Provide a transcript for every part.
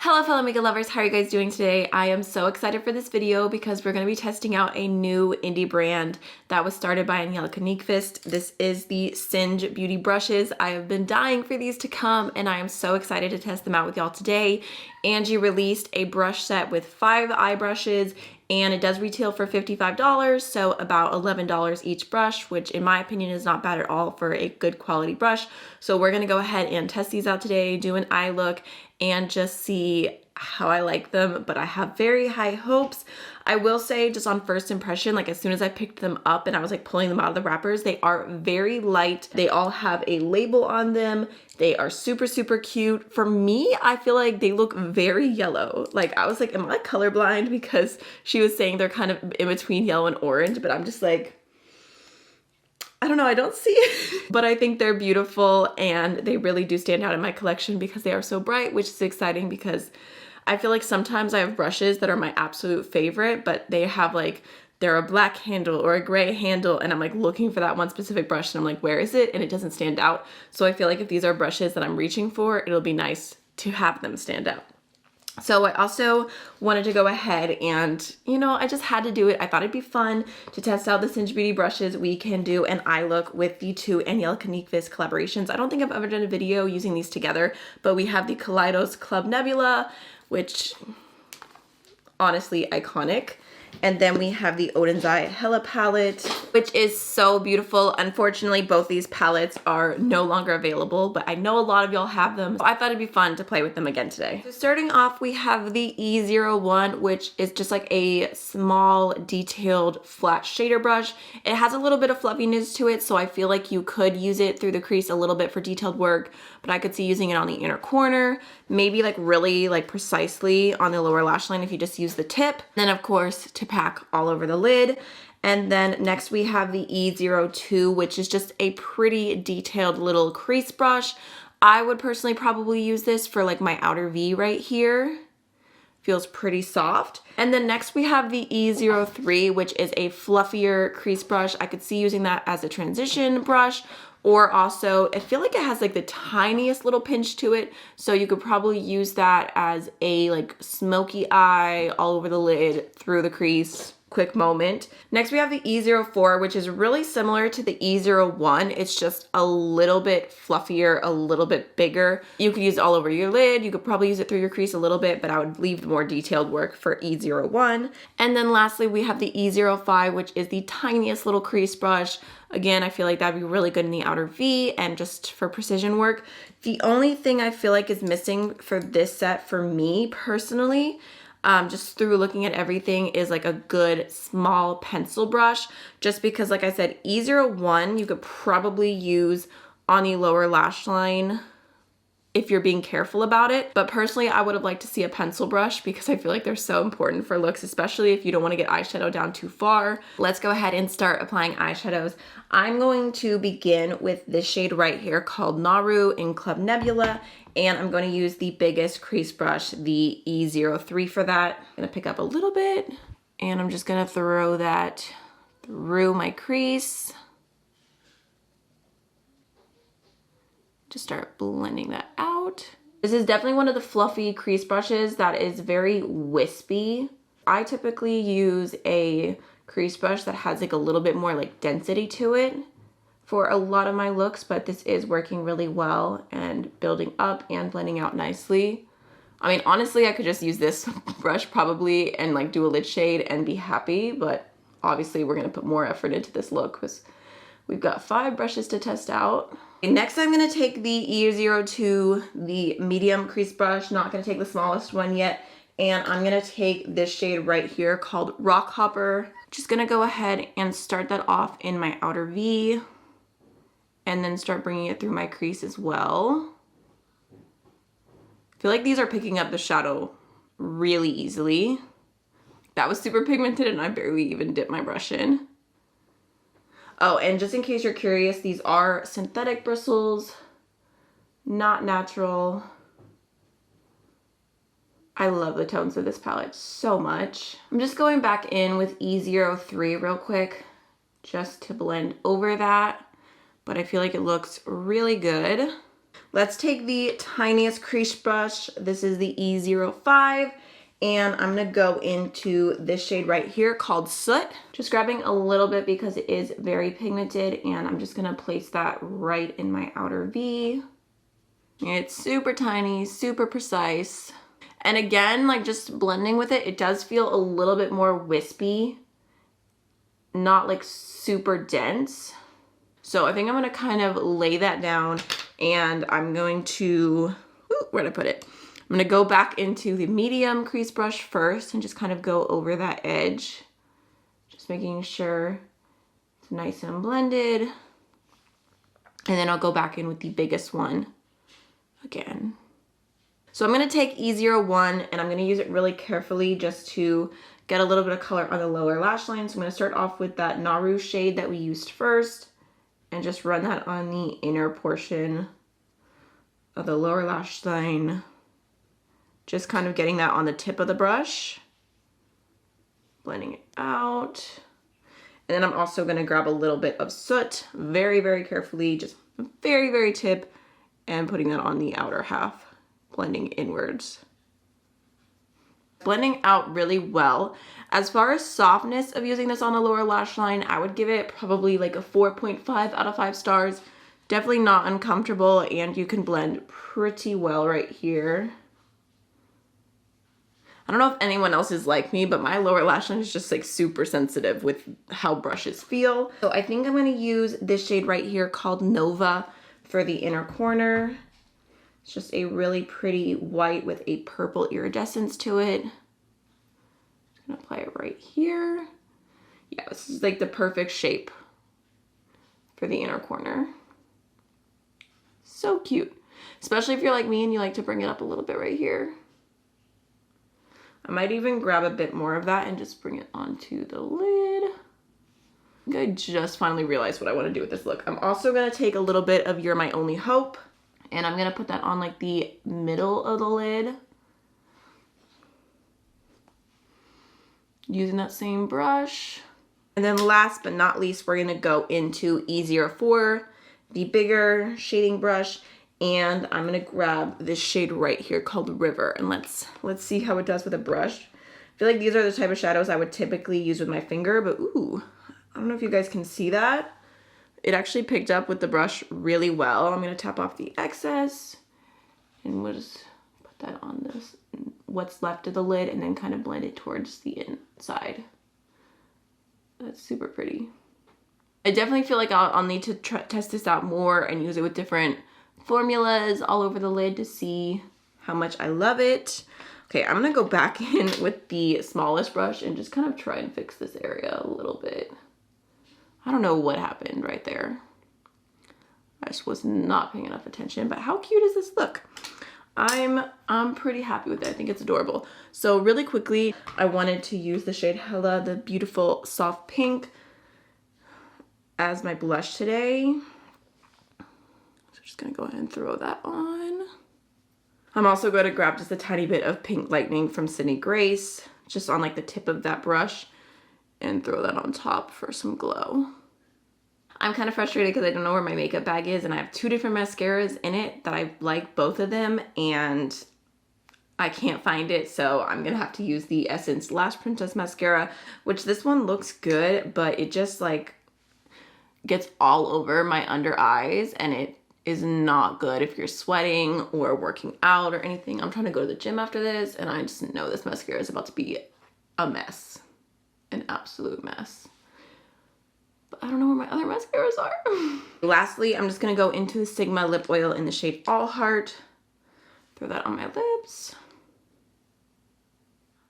Hello fellow makeup lovers, how are you guys doing today? I am so excited for this video because we're going to be testing out a new indie brand that was started by Angelica Nyqvist. This is the Singe Beauty brushes. I have been dying for these to come and I am so excited to test them out with y'all today. Angie released a brush set with 5 eye brushes and it does retail for $55, so about $11 each brush, which in my opinion is not bad at all for a good quality brush. So we're gonna go ahead and test these out today, do an eye look, and just see how I like them, but I have very high hopes. I will say just on first impression, like as soon as I picked them up and I was like pulling them out of the wrappers, they are very light. They all have a label on them. They are super, super cute. For me, I feel like they look very yellow. Like I was like, am I colorblind? Because she was saying they're kind of in between yellow and orange, but I'm just like, I don't know, I don't see it. But I think they're beautiful and they really do stand out in my collection because they are so bright, which is exciting because I feel like sometimes I have brushes that are my absolute favorite, but they have like, they're a black handle or a gray handle and I'm like looking for that one specific brush and I'm like, where is it? And it doesn't stand out. So I feel like if these are brushes that I'm reaching for, it'll be nice to have them stand out. So I also wanted to go ahead and, you know, I just had to do it. I thought it'd be fun to test out the Singe Beauty brushes. We can do an eye look with the 2 Angelica Nyqvist collaborations. I don't think I've ever done a video using these together, but we have the Kaleidos Club Nebula, which honestly iconic. And then we have the Odin's Eye Hella palette, which is so beautiful. Unfortunately, both these palettes are no longer available, but I know a lot of y'all have them. So I thought it'd be fun to play with them again today. So starting off, we have the E01, which is just like a small detailed flat shader brush. It has a little bit of fluffiness to it, so I feel like you could use it through the crease a little bit for detailed work, but I could see using it on the inner corner, maybe like really like precisely on the lower lash line if you just use the tip. Then of course to pack all over the lid. And then next we have the E02, which is just a pretty detailed little crease brush. I would personally probably use this for like my outer V right here. Feels pretty soft. And then next we have the E03, which is a fluffier crease brush. I could see using that as a transition brush, or also I feel like it has like the tiniest little pinch to it. So you could probably use that as a like smoky eye all over the lid through the crease. Quick moment. Next we have the E04, which is really similar to the E01. It's just a little bit fluffier, a little bit bigger. You could use it all over your lid. You could probably use it through your crease a little bit, but I would leave the more detailed work for E01. And then lastly, we have the E05, which is the tiniest little crease brush. Again, I feel like that'd be really good in the outer V and just for precision work. The only thing I feel like is missing for this set for me personally, just through looking at everything, is like a good small pencil brush, just because like I said, E01 you could probably use on the lower lash line if you're being careful about it. But personally, I would have liked to see a pencil brush because I feel like they're so important for looks, especially if you don't want to get eyeshadow down too far. Let's go ahead and start applying eyeshadows. I'm going to begin with this shade right here called Monroe in Club Nebula, and I'm going to use the biggest crease brush, the E03 for that. I'm going to pick up a little bit and I'm just going to throw that through my crease. Just start blending that out. This is definitely one of the fluffy crease brushes that is very wispy. I typically use a crease brush that has like a little bit more like density to it for a lot of my looks, but this is working really well and building up and blending out nicely. I mean, honestly, I could just use this brush probably and like do a lid shade and be happy, but obviously we're gonna put more effort into this look because we've got 5 brushes to test out. Next, I'm gonna take the E02, the medium crease brush, not gonna take the smallest one yet, and I'm gonna take this shade right here called Rock Hopper. Just gonna go ahead and start that off in my outer V, and then start bringing it through my crease as well. I feel like these are picking up the shadow really easily. That was super pigmented and I barely even dipped my brush in. Oh, and just in case you're curious, these are synthetic bristles, not natural. I love the tones of this palette so much. I'm just going back in with E03 real quick, just to blend over that, but I feel like it looks really good. Let's take the Tiniest crease brush. This is the E05. And I'm gonna go into this shade right here called Soot. Just grabbing a little bit because it is very pigmented, and I'm just gonna place that right in my outer V. It's super tiny, super precise. And again, like just blending with it, it does feel a little bit more wispy, not like super dense. So I think I'm gonna kind of lay that down, and I'm going to, where'd I put it? I'm gonna go back into the medium crease brush first and just kind of go over that edge. Just making sure it's nice and blended. And then I'll go back in with the biggest one again. So I'm gonna take E01 and I'm gonna use it really carefully just to get a little bit of color on the lower lash line. So I'm gonna start off with that Naru shade that we used first and just run that on the inner portion of the lower lash line. Just kind of getting that on the tip of the brush, blending it out. And then I'm also gonna grab a little bit of Soot, very, very carefully, just very, very tip, and putting that on the outer half, blending inwards. Blending out really well. As far as softness of using this on the lower lash line, I would give it probably like a 4.5 out of 5 stars. Definitely not uncomfortable, and you can blend pretty well right here. I don't know if anyone else is like me, but my lower lash line is just like super sensitive with how brushes feel. So I think I'm gonna use this shade right here called Nova for the inner corner. It's just a really pretty white with a purple iridescence to it. Just gonna apply it right here. Yeah, this is like the perfect shape for the inner corner. So cute, especially if you're like me and you like to bring it up a little bit right here. I might even grab a bit more of that and just bring it onto the lid. I think I just finally realized what I want to do with this look. I'm also going to take a little bit of You're My Only Hope, and I'm going to put that on like the middle of the lid. Using that same brush. And then last but not least, we're going to go into E04, the bigger shading brush. And I'm gonna grab this shade right here called River, and let's see how it does with a brush. I feel like these are the type of shadows I would typically use with my finger, but ooh, I don't know if you guys can see that. It actually picked up with the brush really well. I'm gonna tap off the excess and we'll just put that on this, what's left of the lid, and then kind of blend it towards the inside. That's super pretty. I definitely feel like I'll need to test this out more and use it with different formulas all over the lid to see how much I love it. Okay, I'm gonna go back in with the smallest brush and just kind of try and fix this area a little bit. I don't know what happened right there. I just was not paying enough attention, but how cute does this look? I'm pretty happy with it. I think it's adorable. So really quickly, I wanted to use the shade Hella, the beautiful soft pink, as my blush today. Just gonna go ahead and throw that on. I'm also going to grab just a tiny bit of Pink Lightning from Singe Beauty, just on like the tip of that brush, and throw that on top for some glow. I'm kind of frustrated because I don't know where my makeup bag is, and I have 2 different mascaras in it that I like both of them, and I can't find it, so I'm gonna have to use the Essence Lash Princess mascara, which this one looks good, but it just like gets all over my under eyes, and it is not good if you're sweating or working out or anything. I'm trying to go to the gym after this, and I just know this mascara is about to be a mess, an absolute mess. But I don't know where my other mascaras are. Lastly, I'm just gonna go into the Sigma lip oil in the shade All Heart. Throw that on my lips.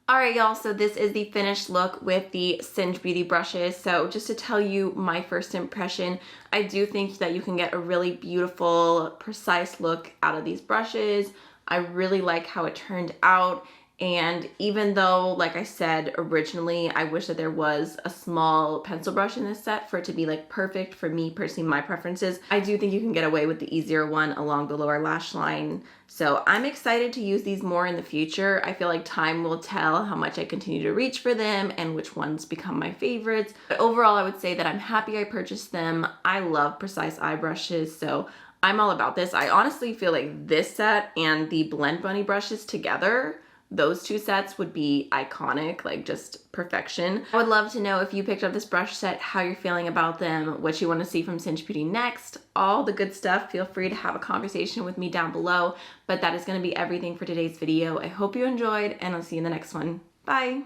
All right, y'all, so this is the finished look with the Singe Beauty brushes. So just to tell you my first impression, I do think that you can get a really beautiful, precise look out of these brushes. I really like how it turned out. And even though, like I said originally, I wish that there was a small pencil brush in this set for it to be like perfect for me personally, my preferences, I do think you can get away with the E01 along the lower lash line. So I'm excited to use these more in the future. I feel like time will tell how much I continue to reach for them and which ones become my favorites. But overall, I would say that I'm happy I purchased them. I love precise eye brushes, so I'm all about this. I honestly feel like this set and the Blend Bunny brushes together, those two sets would be iconic, like just perfection. I would love to know if you picked up this brush set, how you're feeling about them, what you want to see from Singe Beauty next, all the good stuff. Feel free to have a conversation with me down below, but that is going to be everything for today's video. I hope you enjoyed, and I'll see you in the next one. Bye!